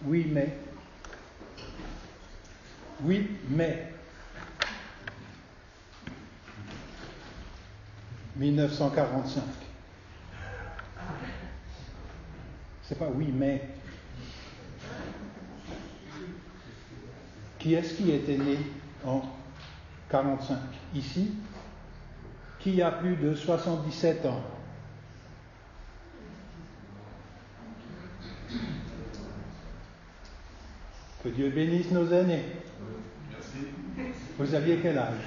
8 mai. 8 mai 1945. C'est pas 8 mai. Qui est-ce qui était né en 45 ici? Qui a plus de 77 ans? Que Dieu bénisse nos aînés. Merci. Vous aviez quel âge?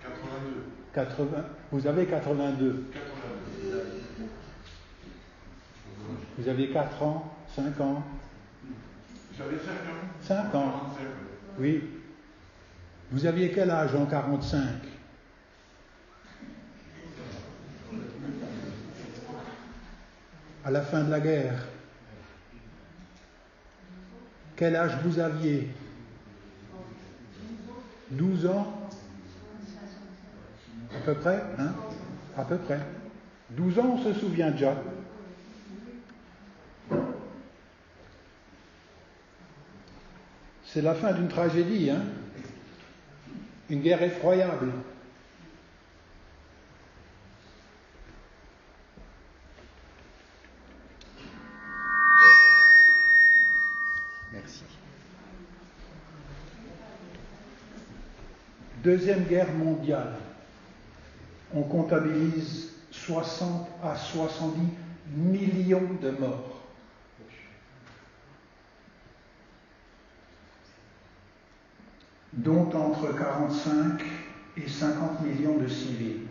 82. 80. Vous avez 82. 82. Vous aviez 4 ans, 5 ans? J'avais 5 ans. 5 ans. 45. Oui. Vous aviez quel âge en 45? À la fin de la guerre. Quel âge vous aviez? 12 ans? À peu près, hein? À peu près. 12 ans, on se souvient déjà. C'est la fin d'une tragédie, hein? Une guerre effroyable. Merci. Deuxième guerre mondiale. On comptabilise 60 à 70 millions de morts. Dont entre 45 et 50 millions de civils.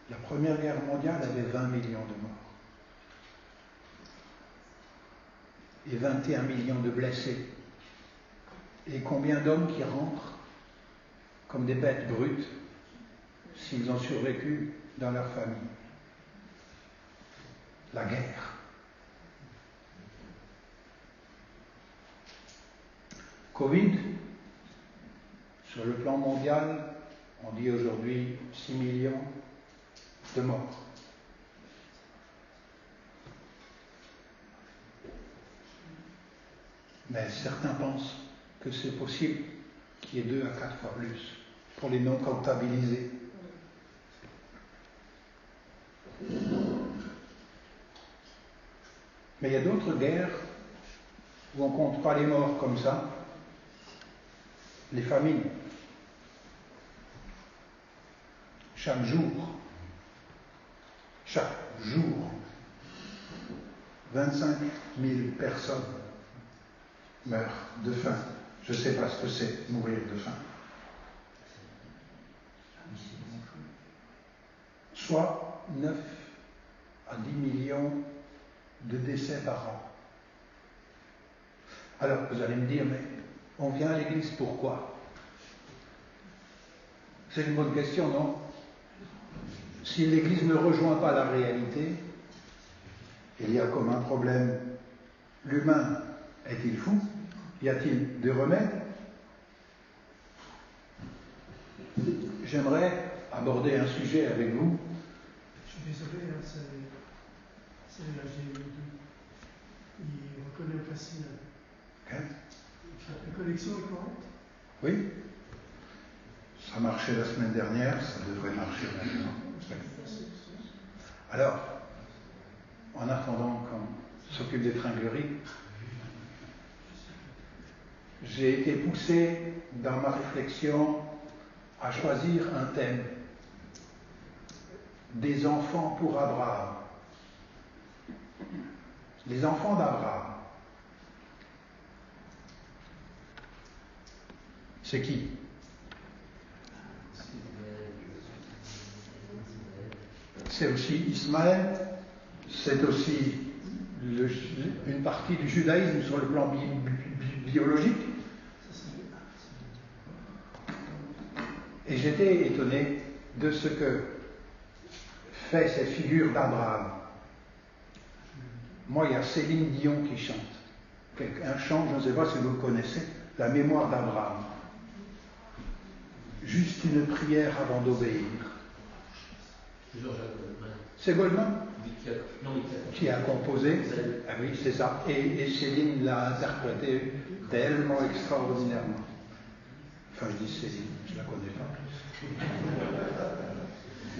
La Première Guerre mondiale avait 20 millions de morts. Et 21 millions de blessés. Et combien d'hommes qui rentrent comme des bêtes brutes s'ils ont survécu dans leur famille. La guerre. Covid, sur le plan mondial, on dit aujourd'hui 6 millions de morts. Mais certains pensent que c'est possible qu'il y ait 2 à 4 fois plus pour les non comptabilisés. Mais il y a d'autres guerres où on ne compte pas les morts comme ça. Les famines. Chaque jour, 25 000 personnes meurent de faim. Je ne sais pas ce que c'est, mourir de faim. Soit 9 à 10 millions de décès par an. Alors, vous allez me dire, mais on vient à l'église pourquoi? C'est une bonne question, non? Si l'église ne rejoint pas la réalité, il y a comme un problème. L'humain est-il fou? Y a-t-il des remèdes? J'aimerais aborder un sujet avec vous. Je suis désolé, hein, c'est la GE2. Il reconnaît au facile. Okay. La connexion est correcte? Oui. Ça marchait la semaine dernière, ça devrait marcher maintenant. Alors, en attendant qu'on s'occupe des tringleries, j'ai été poussé dans ma réflexion à choisir un thème. Des enfants pour Abraham. Les enfants d'Abraham. C'est qui? C'est aussi Ismaël, c'est aussi une partie du judaïsme sur le plan biologique. Et j'étais étonné de ce que fait cette figure d'Abraham. Moi, il y a Céline Dion qui chante. Un chant, je ne sais pas si vous le connaissez, La mémoire d'Abraham. Juste une prière avant d'obéir. C'est Goldman Non, qui a composé. Ah oui, c'est ça. Et Céline l'a interprété tellement extraordinairement. Enfin, je dis Céline, je ne la connais pas.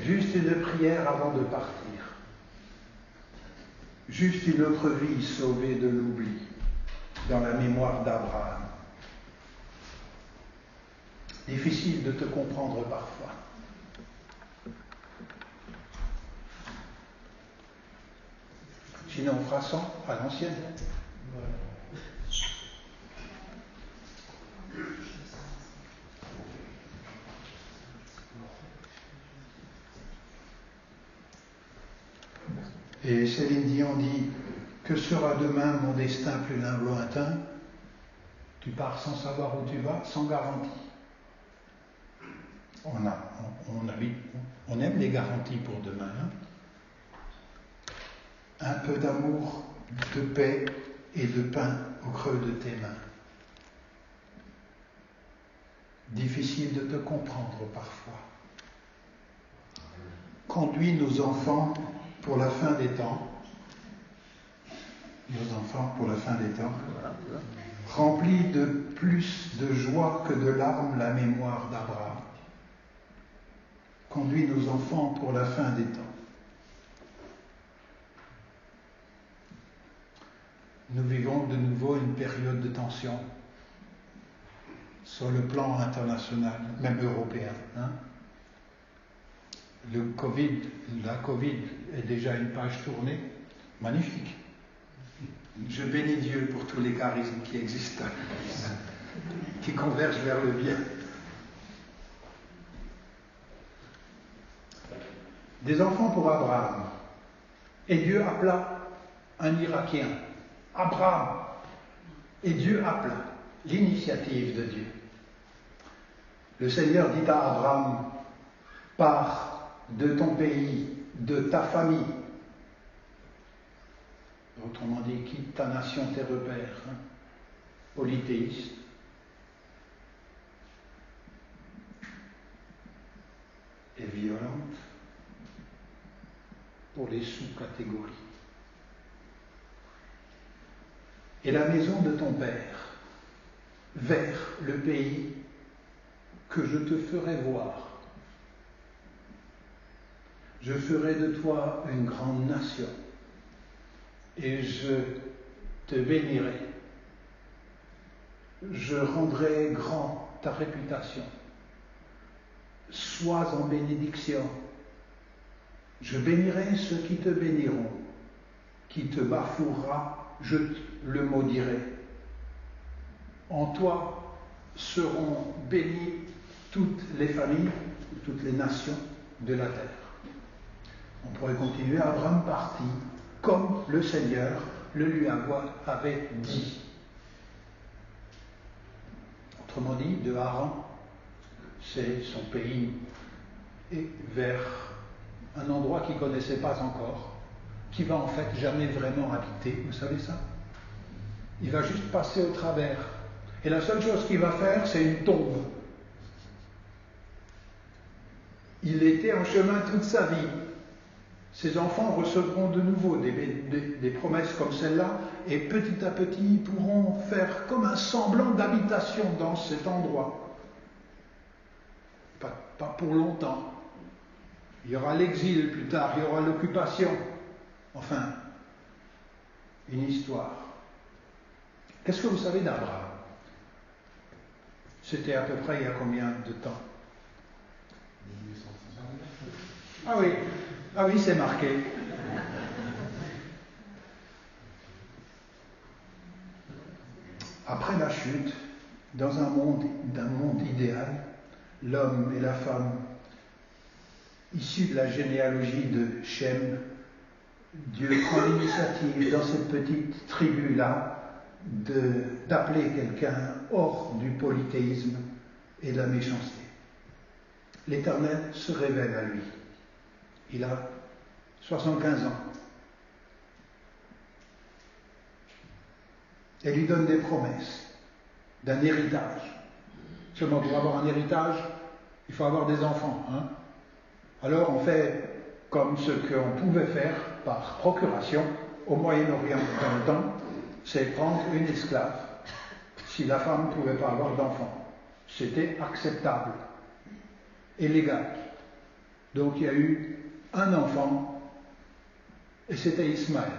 Juste une prière avant de partir. Juste une autre vie sauvée de l'oubli dans la mémoire d'Abraham. Difficile de te comprendre parfois. Sinon, on fera 100 à l'ancienne. Et Céline Dion dit « Que sera demain mon destin plus lointain ?» Tu pars sans savoir où tu vas, sans garantie. On aime les garanties pour demain. Hein? Un peu d'amour, de paix et de pain au creux de tes mains. Difficile de te comprendre parfois. Conduis nos enfants pour la fin des temps. Nos enfants pour la fin des temps. Remplis de plus de joie que de larmes la mémoire d'Abraham. Conduis nos enfants pour la fin des temps. Nous vivons de nouveau une période de tension sur le plan international, même européen. Hein? La Covid est déjà une page tournée, magnifique. Je bénis Dieu pour tous les charismes qui existent, qui convergent vers le bien. Des enfants pour Abraham. Et Dieu appela un Irakien, Abraham. Et Dieu appela l'initiative de Dieu. Le Seigneur dit à Abraham, pars de ton pays, de ta famille. Autrement dit, quitte ta nation, tes repères, hein, polythéistes. Et violente pour les sous-catégories. Et la maison de ton père, vers le pays que je te ferai voir. Je ferai de toi une grande nation, et je te bénirai. Je rendrai grand ta réputation. Sois en bénédiction. Je bénirai ceux qui te béniront. Qui te bafouera, je le maudirai. En toi seront bénies toutes les familles, toutes les nations de la terre. On pourrait continuer. Abraham partit comme le Seigneur le lui avait dit. Autrement dit, de Haran, c'est son pays, et vers un endroit qu'il ne connaissait pas encore, qui va en fait jamais vraiment habiter, vous savez ça? Il va juste passer au travers. Et la seule chose qu'il va faire, c'est une tombe. Il était en chemin toute sa vie. Ses enfants recevront de nouveau des promesses comme celle-là, et petit à petit, ils pourront faire comme un semblant d'habitation dans cet endroit. Pas pour longtemps. Il y aura l'exil plus tard, il y aura l'occupation. Enfin, une histoire. Qu'est-ce que vous savez d'Abraham? C'était à peu près il y a combien de temps? 1860. Ah oui, c'est marqué. Après la chute, dans un monde idéal, l'homme et la femme, issus de la généalogie de Shem, Dieu prend l'initiative dans cette petite tribu-là d'appeler quelqu'un hors du polythéisme et de la méchanceté. L'Éternel se révèle à lui. Il a 75 ans. Et lui donne des promesses d'un héritage. Seulement pour avoir un héritage, il faut avoir des enfants. Hein? Alors on fait comme ce qu'on pouvait faire par procuration au Moyen-Orient dans le temps, c'est prendre une esclave si la femme ne pouvait pas avoir d'enfant. C'était acceptable et légal. Donc il y a eu un enfant et c'était Ismaël.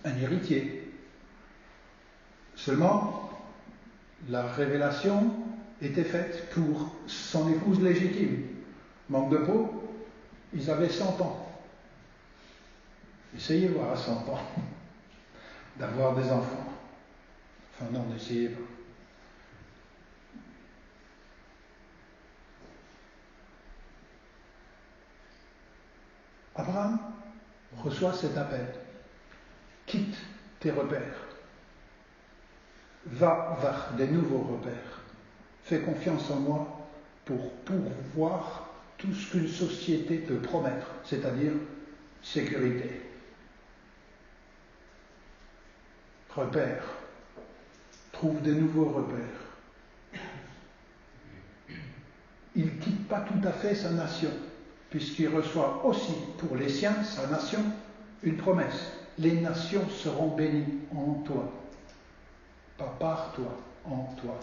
Un héritier. Seulement, la révélation était faite pour son épouse légitime. Manque de peau, ils avaient 100 ans. Essayez voir à 100 ans d'avoir des enfants. Enfin non, n'essayez pas. Abraham reçoit cet appel. Quitte tes repères. Va vers des nouveaux repères. Fais confiance en moi pour pourvoir tout ce qu'une société peut promettre, c'est-à-dire sécurité. Repères. Trouve des nouveaux repères. Il ne quitte pas tout à fait sa nation, puisqu'il reçoit aussi pour les siens, sa nation, une promesse. Les nations seront bénies en toi. Pas par toi, en toi.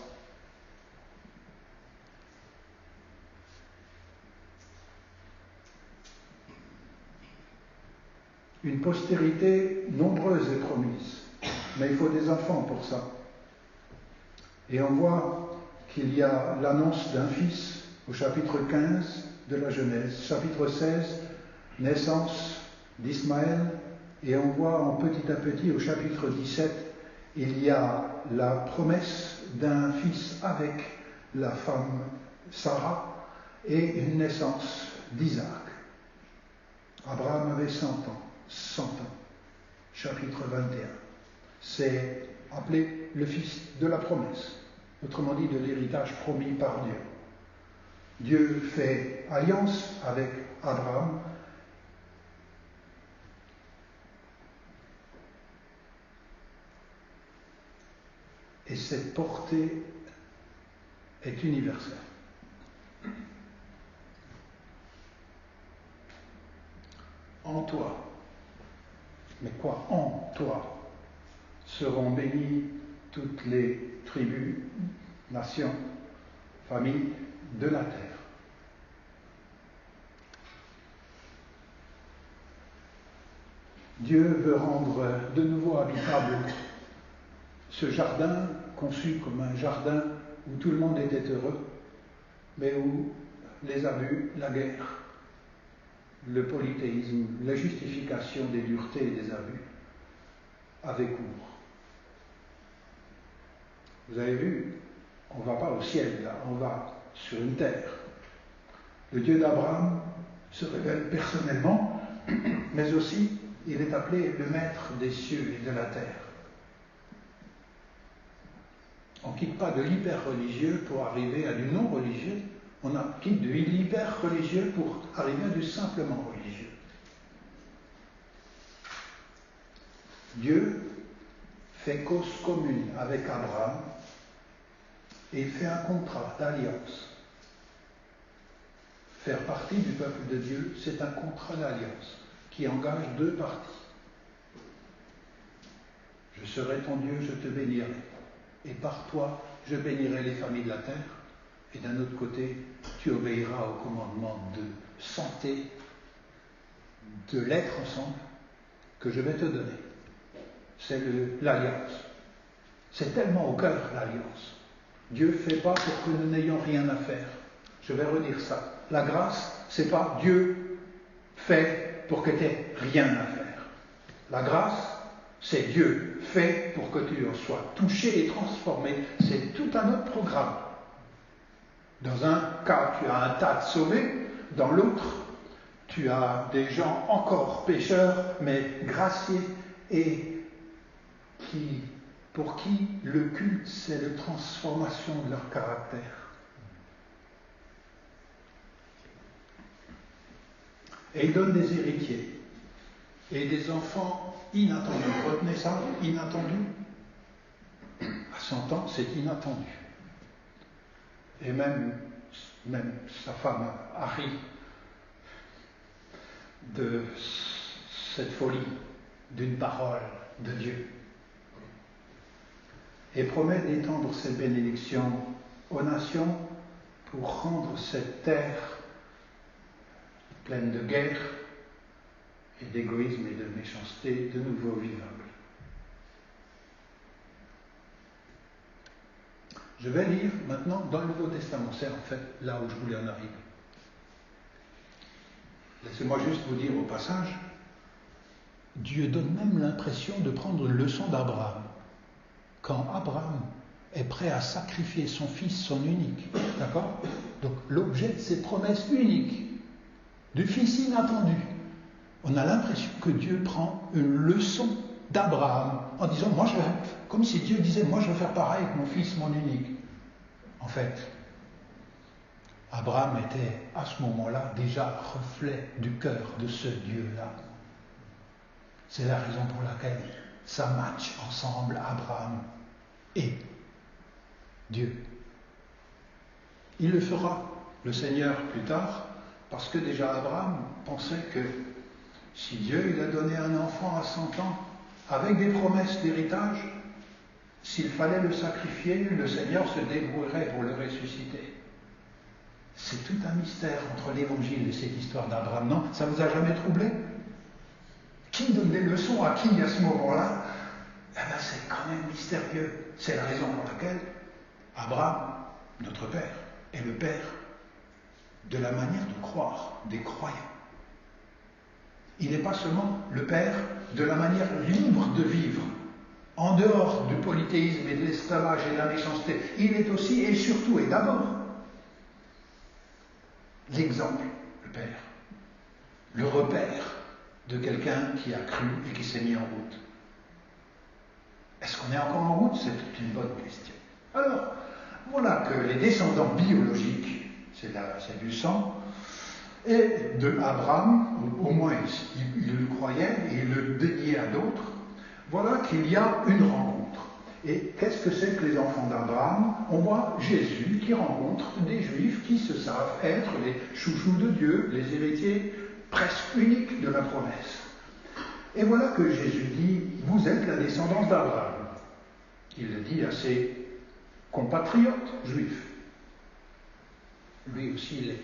Une postérité nombreuse est promise, mais il faut des enfants pour ça. Et on voit qu'il y a l'annonce d'un fils au chapitre 15 de la Genèse, chapitre 16, naissance d'Ismaël, et on voit en petit à petit au chapitre 17, il y a la promesse d'un fils avec la femme Sarah et une naissance d'Isaac. Abraham avait 100 ans. 100 ans. Chapitre 21. C'est appelé le fils de la promesse, autrement dit de l'héritage promis par Dieu. Dieu fait alliance avec Abraham. Et cette portée est universelle. En toi, mais quoi en toi, seront bénies toutes les tribus, nations, familles de la terre. Dieu veut rendre de nouveau habitable ce jardin conçu comme un jardin où tout le monde était heureux, mais où les abus, la guerre, le polythéisme, la justification des duretés et des abus avaient cours. Vous avez vu, on ne va pas au ciel là, on va sur une terre. Le Dieu d'Abraham se révèle personnellement, mais aussi il est appelé le maître des cieux et de la terre. On ne quitte pas de l'hyper-religieux pour arriver à du non-religieux, on quitte de l'hyper-religieux pour arriver à du simplement religieux. Dieu fait cause commune avec Abraham et il fait un contrat d'alliance. Faire partie du peuple de Dieu, c'est un contrat d'alliance qui engage deux parties. Je serai ton Dieu, je te bénirai. Et par toi, je bénirai les familles de la terre. Et d'un autre côté, tu obéiras au commandement de santé, de l'être ensemble, que je vais te donner. C'est l'alliance. C'est tellement au cœur, l'alliance. Dieu ne fait pas pour que nous n'ayons rien à faire. Je vais redire ça. La grâce, c'est pas Dieu fait pour que tu n'aies rien à faire. La grâce, c'est Dieu fait pour que tu en sois touché et transformé. C'est tout un autre programme. Dans un cas, tu as un tas de sauvés. Dans l'autre, tu as des gens encore pécheurs, mais graciés et pour qui le culte, c'est la transformation de leur caractère. Et il donne des héritiers et des enfants inattendus. Retenez ça, inattendu. À 100 ans, c'est inattendu. Et même même sa femme a ri de cette folie d'une parole de Dieu. Et promet d'étendre cette bénédiction aux nations pour rendre cette terre pleine de guerre et d'égoïsme et de méchanceté de nouveau vivable. Je vais lire maintenant dans le Nouveau Testament, c'est en fait là où je voulais en arriver. Laissez-moi juste vous dire au passage, Dieu donne même l'impression de prendre une leçon d'Abraham. Quand Abraham est prêt à sacrifier son fils, son unique, d'accord? Donc l'objet de ses promesses uniques, du fils inattendu, on a l'impression que Dieu prend une leçon d'Abraham en disant, moi je vais, comme si Dieu disait, moi je vais faire pareil avec mon fils, mon unique. En fait, Abraham était à ce moment-là déjà reflet du cœur de ce Dieu-là. C'est la raison pour laquelle ça match ensemble Abraham et Dieu. Il le fera, le Seigneur, plus tard, parce que déjà Abraham pensait que si Dieu il a donné un enfant à 100 ans, avec des promesses d'héritage, s'il fallait le sacrifier, le Seigneur se débrouillerait pour le ressusciter. C'est tout un mystère entre l'Évangile et cette histoire d'Abraham. Non, ça ne vous a jamais troublé? Qui donne des leçons à qui à ce moment-là? Eh bien, c'est quand même mystérieux. C'est la raison pour laquelle Abraham, notre Père, est le Père de la manière de croire des croyants. Il n'est pas seulement le Père de la manière libre de vivre, en dehors du polythéisme et de l'esclavage et de la méchanceté. Il est aussi et surtout et d'abord l'exemple, le Père, le repère de quelqu'un qui a cru et qui s'est mis en route. Est-ce qu'on est encore en route? C'est une bonne question. Alors, voilà que les descendants biologiques, c'est du sang, et de Abraham, au moins il le croyait et il le déniait à d'autres, voilà qu'il y a une rencontre. Et qu'est-ce que c'est que les enfants d'Abraham? On voit Jésus qui rencontre des Juifs qui se savent être les chouchous de Dieu, les héritiers presque uniques de la promesse. Et voilà que Jésus dit, vous êtes la descendance d'Abraham. Il le dit à ses compatriotes juifs. Lui aussi l'est.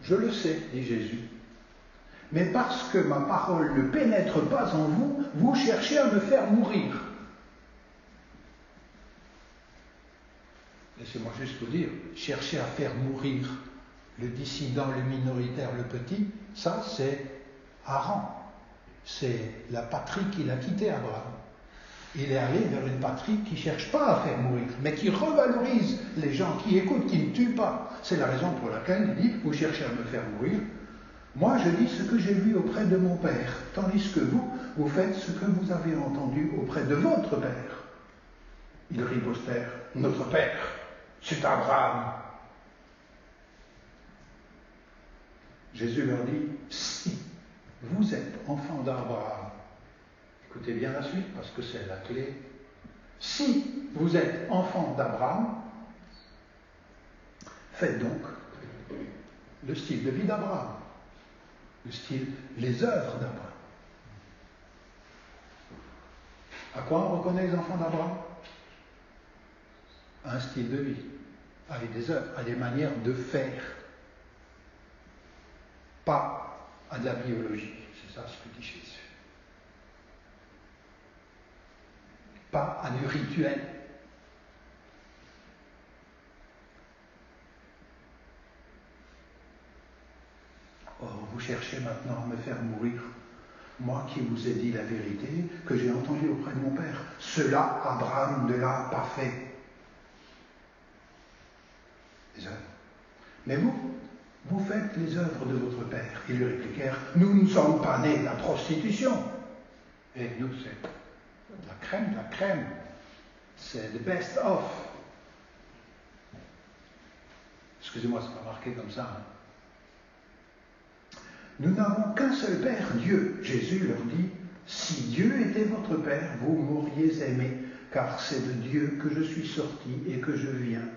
Je le sais, dit Jésus. Mais parce que ma parole ne pénètre pas en vous, vous cherchez à me faire mourir. Laissez-moi juste vous dire, chercher à faire mourir le dissident, le minoritaire, le petit, ça c'est Haran. C'est la patrie qu'il a quittée, Abraham. Il est allé vers une patrie qui ne cherche pas à faire mourir, mais qui revalorise les gens, qui écoutent, qui ne tuent pas. C'est la raison pour laquelle il dit, vous cherchez à me faire mourir. Moi, je dis ce que j'ai vu auprès de mon Père, tandis que vous faites ce que vous avez entendu auprès de votre Père. Ils ripostèrent, notre Père, c'est Abraham. Jésus leur dit, si vous êtes enfants d'Abraham, écoutez bien la suite parce que c'est la clé. Si vous êtes enfants d'Abraham, faites donc le style de vie d'Abraham, le style, les œuvres d'Abraham. À quoi on reconnaît les enfants d'Abraham? À un style de vie, avec des œuvres, à des manières de faire, pas à de la biologie. C'est ça ce que dit Jésus. Pas à du rituel. Or, vous cherchez maintenant à me faire mourir, moi qui vous ai dit la vérité, que j'ai entendue auprès de mon Père. Cela, Abraham ne l'a pas fait. Les œuvres. Mais vous faites les œuvres de votre Père. Ils lui répliquèrent, nous ne sommes pas nés de la prostitution. Et nous, c'est la crème. C'est the best of. Excusez-moi, c'est pas marqué comme ça. Hein. Nous n'avons qu'un seul Père, Dieu. Jésus leur dit, si Dieu était votre Père, vous m'auriez aimé, car c'est de Dieu que je suis sorti et que je viens.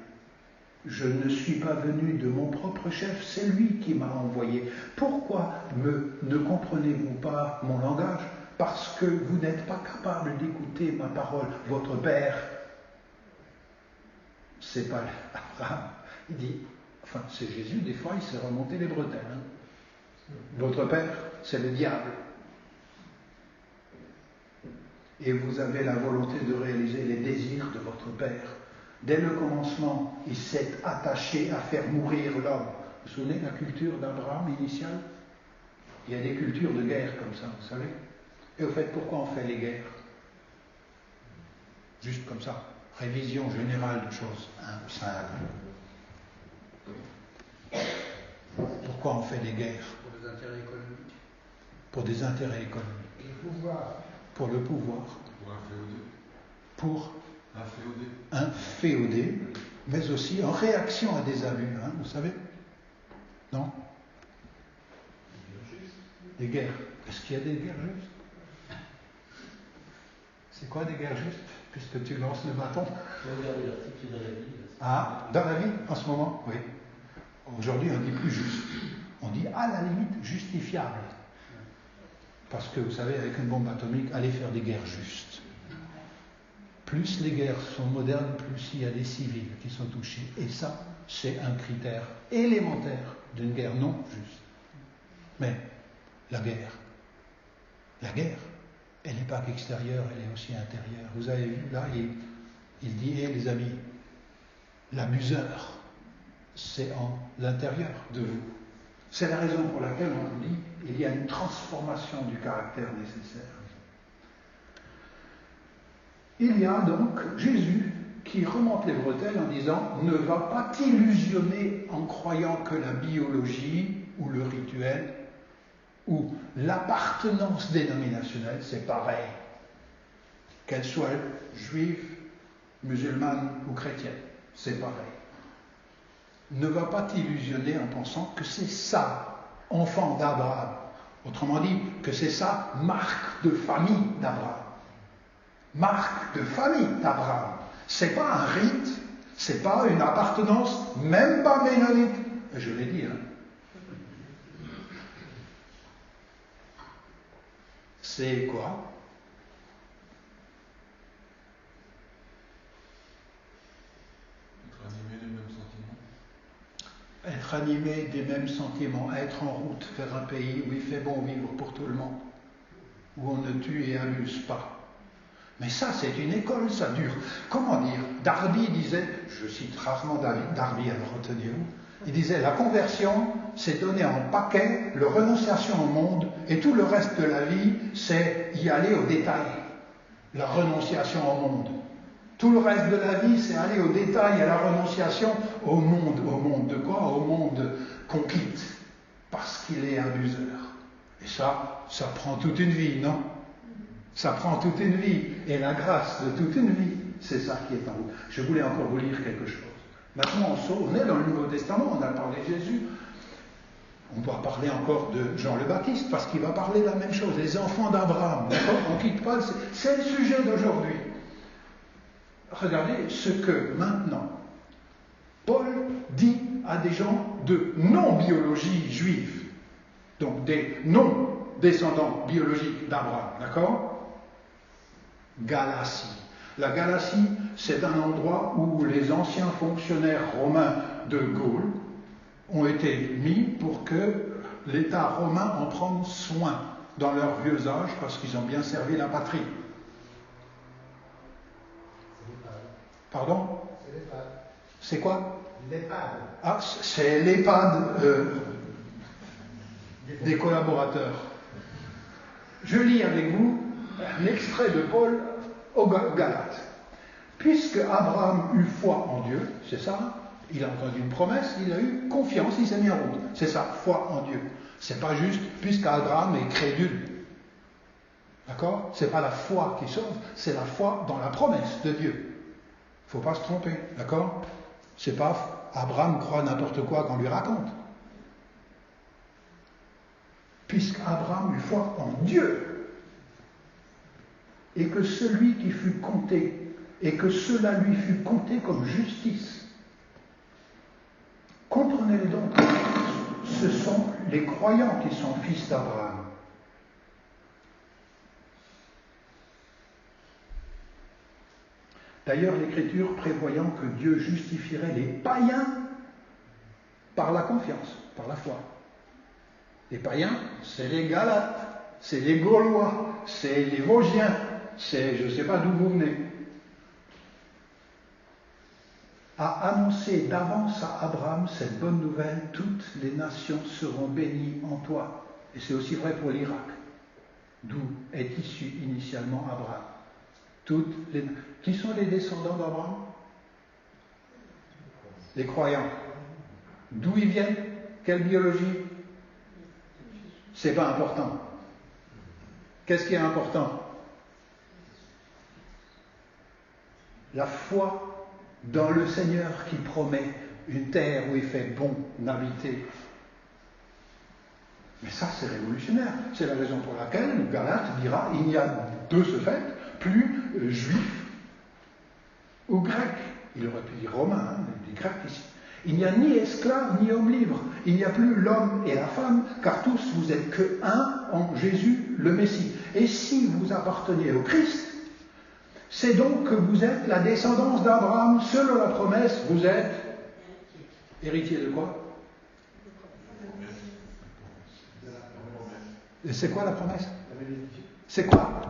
Je ne suis pas venu de mon propre chef, c'est lui qui m'a envoyé. Pourquoi ne comprenez-vous pas mon langage? Parce que vous n'êtes pas capable d'écouter ma parole. Votre père, c'est pas Abraham. Il dit, enfin c'est Jésus, des fois il s'est remonté les bretelles. Hein. Votre père, c'est le diable. Et vous avez la volonté de réaliser les désirs de votre père. Dès le commencement, il s'est attaché à faire mourir l'homme. Vous vous souvenez de la culture d'Abraham initiale? Il y a des cultures de guerre comme ça, vous savez. Et au fait, pourquoi on fait les guerres? Juste comme ça, révision générale de choses simples. Pourquoi on fait des guerres? Pour des intérêts économiques. Pour des intérêts économiques. Le pouvoir. Pour le pouvoir. Pour un féodé. Pour Un féodé. un féodé, mais aussi en réaction à des abus, hein, vous savez? Non? Des guerres. Est-ce qu'il y a des guerres justes? C'est quoi des guerres justes? Puisque tu lances le bâton. Ah, dans la vie, en ce moment, oui. Aujourd'hui, on dit plus juste. On dit à la limite justifiable. Parce que, vous savez, avec une bombe atomique, allez faire des guerres justes. Plus les guerres sont modernes, plus il y a des civils qui sont touchés. Et ça, c'est un critère élémentaire d'une guerre non juste. Mais la guerre, elle n'est pas qu'extérieure, elle est aussi intérieure. Vous avez vu, là, il dit, les amis, l'abuseur, c'est en l'intérieur de vous. C'est la raison pour laquelle on vous dit, il y a une transformation du caractère nécessaire. Il y a donc Jésus qui remonte les bretelles en disant « Ne va pas t'illusionner en croyant que la biologie ou le rituel ou l'appartenance dénominationnelle, c'est pareil, qu'elle soit juive, musulmane ou chrétienne, c'est pareil. Ne va pas t'illusionner en pensant que c'est ça, enfant d'Abraham. Autrement dit, que c'est ça, marque de famille d'Abraham. Marque de famille d'Abraham. C'est pas un rite, c'est pas une appartenance, même pas ménonite. Je l'ai dit, hein. C'est quoi? Être animé des mêmes sentiments, être en route vers un pays où il fait bon vivre pour tout le monde, où on ne tue et abuse pas. Mais ça, c'est une école, ça dure. Comment dire? Darby disait, je cite rarement Darby, alors retenez-vous, il disait, la conversion, c'est donner en paquet le renonciation au monde, et tout le reste de la vie, c'est y aller au détail. La renonciation au monde. Tout le reste de la vie, c'est aller au détail, à la renonciation au monde. Au monde de quoi? Au monde qu'on quitte, parce qu'il est abuseur. Et ça prend toute une vie, non? Ça prend toute une vie. Et la grâce de toute une vie, c'est ça qui est en route. Je voulais encore vous lire quelque chose. Maintenant, on est dans le Nouveau Testament, on a parlé de Jésus. On doit parler encore de Jean le Baptiste, parce qu'il va parler de la même chose. Les enfants d'Abraham, d'accord? On ne quitte pas, c'est le sujet d'aujourd'hui. Regardez ce que maintenant Paul dit à des gens de non-biologie juive, donc des non-descendants biologiques d'Abraham, d'accord? Galatie. La Galatie, c'est un endroit où les anciens fonctionnaires romains de Gaule ont été mis pour que l'État romain en prenne soin dans leur vieux âge, parce qu'ils ont bien servi la patrie. Pardon? C'est l'EHPAD. C'est quoi? L'EHPAD. Ah, c'est l'EHPAD des collaborateurs. Je lis avec vous un extrait de Paul aux Galates. Puisque Abraham eut foi en Dieu, c'est ça, il a entendu une promesse, il a eu confiance, il s'est mis en route. C'est ça, foi en Dieu. C'est pas juste puisqu'Abraham est crédule. D'accord? C'est pas la foi qui sauve, c'est la foi dans la promesse de Dieu. Il ne faut pas se tromper, d'accord? C'est pas Abraham croit n'importe quoi qu'on lui raconte. Puisqu'Abraham eut foi en Dieu, et que celui qui fut compté, et que cela lui fut compté comme justice. Comprenez donc, ce sont les croyants qui sont fils d'Abraham. D'ailleurs, l'Écriture prévoyant que Dieu justifierait les païens par la confiance, par la foi. Les païens, c'est les Galates, c'est les Gaulois, c'est les Vosgiens, c'est je ne sais pas d'où vous venez. A annoncé d'avance à Abraham cette bonne nouvelle, toutes les nations seront bénies en toi. Et c'est aussi vrai pour l'Irak, d'où est issu initialement Abraham. Qui sont les descendants d'Abraham? Les croyants. D'où ils viennent? Quelle biologie? C'est pas important. Qu'est-ce qui est important? La foi dans le Seigneur qui promet une terre où il fait bon habiter. Mais ça, c'est révolutionnaire. C'est la raison pour laquelle Galate dira il n'y a de ce fait plus juif ou grec. Il aurait pu dire romain, hein, il dit grec ici. Il n'y a ni esclave ni homme libre. Il n'y a plus l'homme et la femme, car tous vous êtes que un en Jésus le Messie. Et si vous appartenez au Christ, c'est donc que vous êtes la descendance d'Abraham, selon la promesse, vous êtes héritier de quoi? Et c'est quoi la promesse? C'est quoi?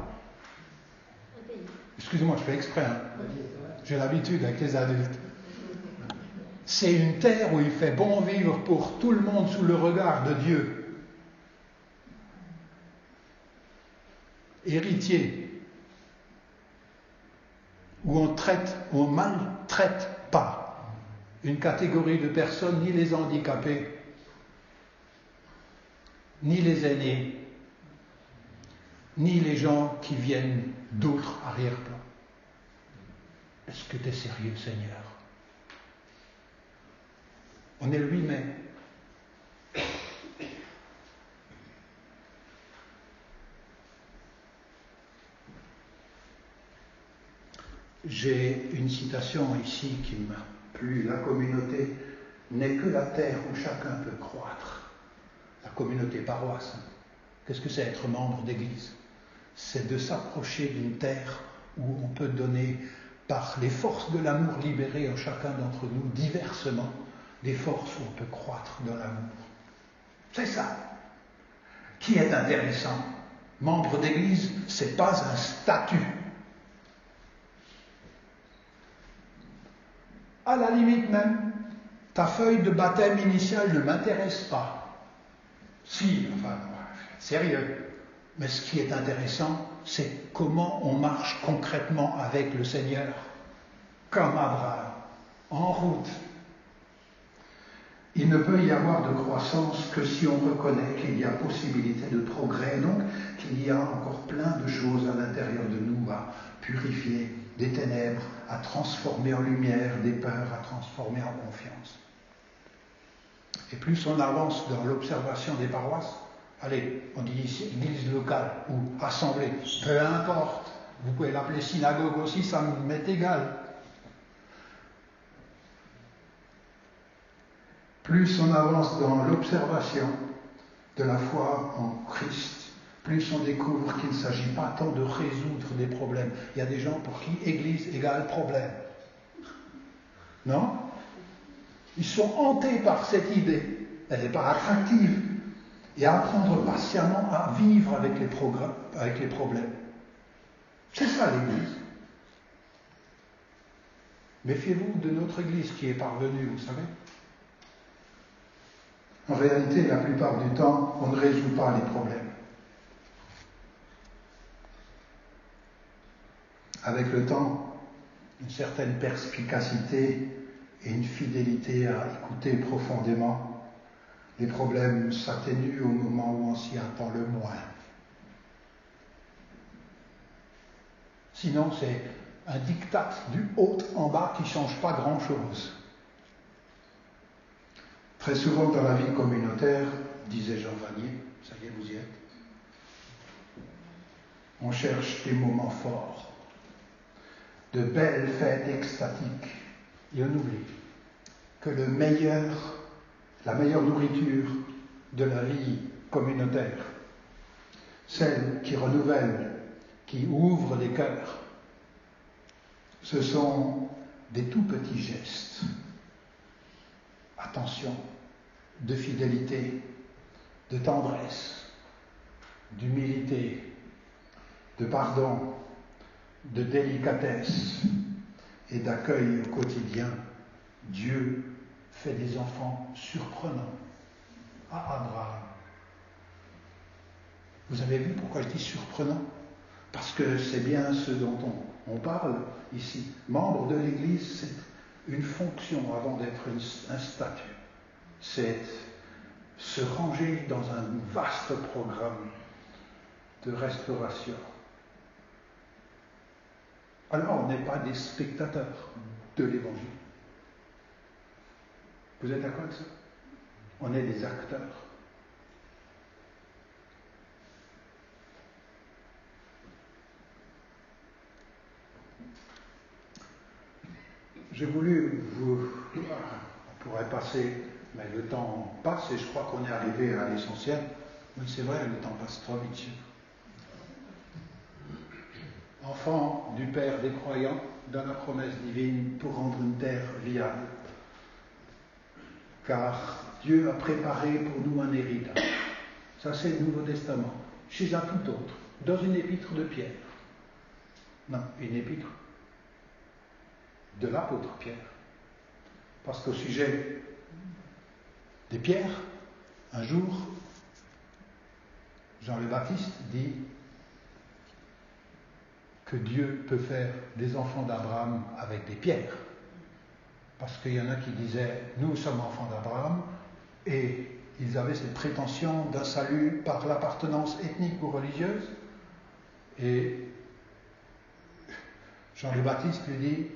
Excusez-moi, je fais exprès. Hein. J'ai l'habitude avec les adultes. C'est une terre où il fait bon vivre pour tout le monde sous le regard de Dieu. Héritier, où on maltraite pas une catégorie de personnes, ni les handicapés, ni les aînés, ni les gens qui viennent d'autres arrière-plans. Est-ce que tu es sérieux, Seigneur? On est le 8 mai. J'ai une citation ici qui m'a plu. La communauté n'est que la terre où chacun peut croître. La communauté paroisse. Qu'est-ce que c'est être membre d'église? C'est de s'approcher d'une terre où on peut donner, par les forces de l'amour libérées en chacun d'entre nous, diversement, des forces où on peut croître dans l'amour. C'est ça qui est intéressant. Membre d'église, c'est pas un statut. À la limite même, ta feuille de baptême initiale ne m'intéresse pas. Si, enfin, sérieux. Mais ce qui est intéressant, c'est comment on marche concrètement avec le Seigneur, comme Abraham, en route. Il ne peut y avoir de croissance que si on reconnaît qu'il y a possibilité de progrès, donc qu'il y a encore plein de choses à l'intérieur de nous à purifier, des ténèbres à transformer en lumière, des peurs à transformer en confiance. Et plus on avance dans l'observation des paroisses, allez, on dit ici église locale ou assemblée, peu importe, vous pouvez l'appeler synagogue aussi, ça m'est égal. Plus on avance dans l'observation de la foi en Christ, plus on découvre qu'il ne s'agit pas tant de résoudre des problèmes. Il y a des gens pour qui Église égale problème. Non? Ils sont hantés par cette idée. Elle n'est pas attractive. Et à apprendre patiemment à vivre avec les problèmes. C'est ça l'Église. Méfiez-vous de notre Église qui est parvenue, vous savez. En réalité, la plupart du temps, on ne résout pas les problèmes. Avec le temps, une certaine perspicacité et une fidélité à écouter profondément, les problèmes s'atténuent au moment où on s'y attend le moins. Sinon, c'est un diktat du haut en bas qui ne change pas grand-chose. Très souvent dans la vie communautaire, disait Jean Vanier, ça y est, vous y êtes, on cherche des moments forts, de belles fêtes extatiques, et on oublie que le meilleur la meilleure nourriture de la vie communautaire, celle qui renouvelle, qui ouvre les cœurs. Ce sont des tout petits gestes. Attention, de fidélité, de tendresse, d'humilité, de pardon, de délicatesse et d'accueil au quotidien. Dieu fait des enfants surprenants à Abraham. Vous avez vu pourquoi je dis surprenant? Parce que c'est bien ce dont on parle ici. Membre de l'Église, c'est une fonction avant d'être un statut. C'est se ranger dans un vaste programme de restauration. Alors, on n'est pas des spectateurs de l'Évangile. Vous êtes d'accord avec ça? On est des acteurs. J'ai voulu vous... On pourrait passer, mais le temps passe et je crois qu'on est arrivé à l'essentiel. Oui, c'est vrai, le temps passe trop vite. Enfants du Père des croyants, dans la promesse divine pour rendre une terre viable. Car Dieu a préparé pour nous un héritage. Ça, c'est le Nouveau Testament. Chez un tout autre, dans une épître de Pierre. Non, une épître de l'apôtre Pierre. Parce qu'au sujet des pierres, un jour, Jean le Baptiste dit que Dieu peut faire des enfants d'Abraham avec des pierres. Parce qu'il y en a qui disaient, nous sommes enfants d'Abraham, et ils avaient cette prétention d'un salut par l'appartenance ethnique ou religieuse. Et Jean le Baptiste lui dit,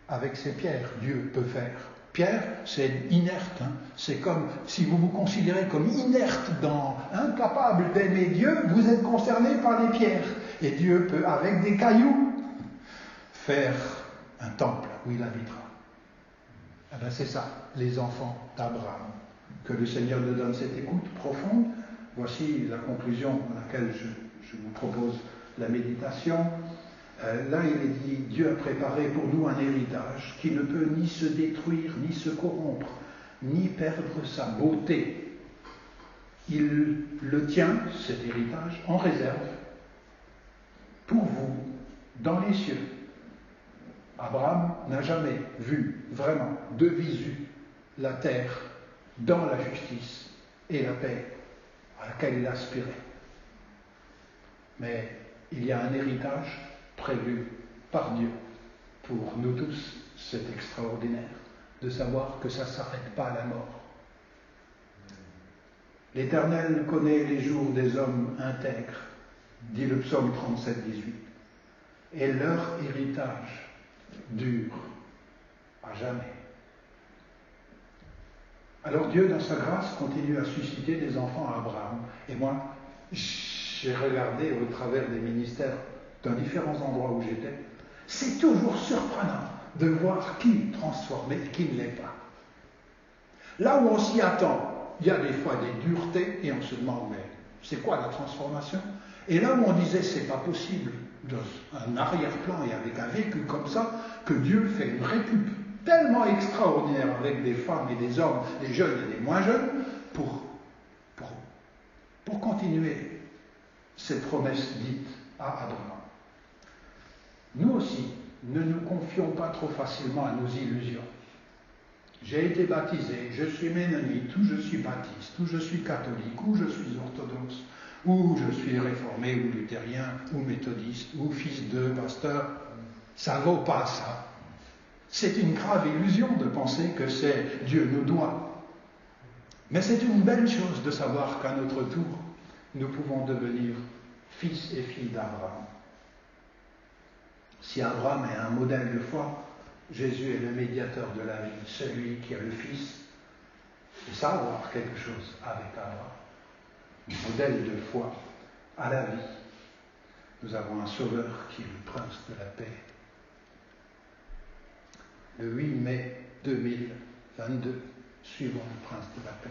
avec ces pierres, Dieu peut faire. Pierre, c'est inerte. C'est comme si vous vous considérez comme inerte, incapable d'aimer Dieu, vous êtes concerné par les pierres. Et Dieu peut, avec des cailloux, faire un temple où il habitera. Eh bien, c'est ça, les enfants d'Abraham. Que le Seigneur nous donne cette écoute profonde. Voici la conclusion à laquelle je vous propose la méditation. Là, il est dit, Dieu a préparé pour nous un héritage qui ne peut ni se détruire, ni se corrompre, ni perdre sa beauté. Il le tient, cet héritage, en réserve pour vous, dans les cieux. Abraham n'a jamais vu vraiment de visu la terre dans la justice et la paix à laquelle il aspirait. Mais il y a un héritage prévu par Dieu pour nous tous. C'est extraordinaire de savoir que ça ne s'arrête pas à la mort. L'Éternel connaît les jours des hommes intègres, dit le psaume 37, 18, et leur héritage dure à jamais. Alors Dieu, dans sa grâce, continue à susciter des enfants à Abraham. Et moi, j'ai regardé au travers des ministères dans différents endroits où j'étais. C'est toujours surprenant de voir qui transformé et qui ne l'est pas. Là où on s'y attend, il y a des fois des duretés et on se demande, mais c'est quoi la transformation? Et là où on disait, c'est pas possible, dans un arrière-plan et avec un vécu comme ça, que Dieu fait une récup tellement extraordinaire avec des femmes et des hommes, des jeunes et des moins jeunes, pour continuer cette promesse dite à Abraham. Nous aussi, ne nous confions pas trop facilement à nos illusions. J'ai été baptisé, je suis ménonite, ou je suis baptiste, ou je suis catholique, ou je suis orthodoxe, ou je suis réformé, ou luthérien, ou méthodiste, ou fils de pasteur. Ça ne vaut pas ça. C'est une grave illusion de penser que c'est Dieu nous doit. Mais c'est une belle chose de savoir qu'à notre tour, nous pouvons devenir fils et filles d'Abraham. Si Abraham est un modèle de foi, Jésus est le médiateur de la vie, celui qui a le Fils. C'est ça, avoir quelque chose avec Abraham. Un modèle de foi à la vie. Nous avons un Sauveur qui est le Prince de la paix. Le 8 mai 2022, suivons le prince de la paix.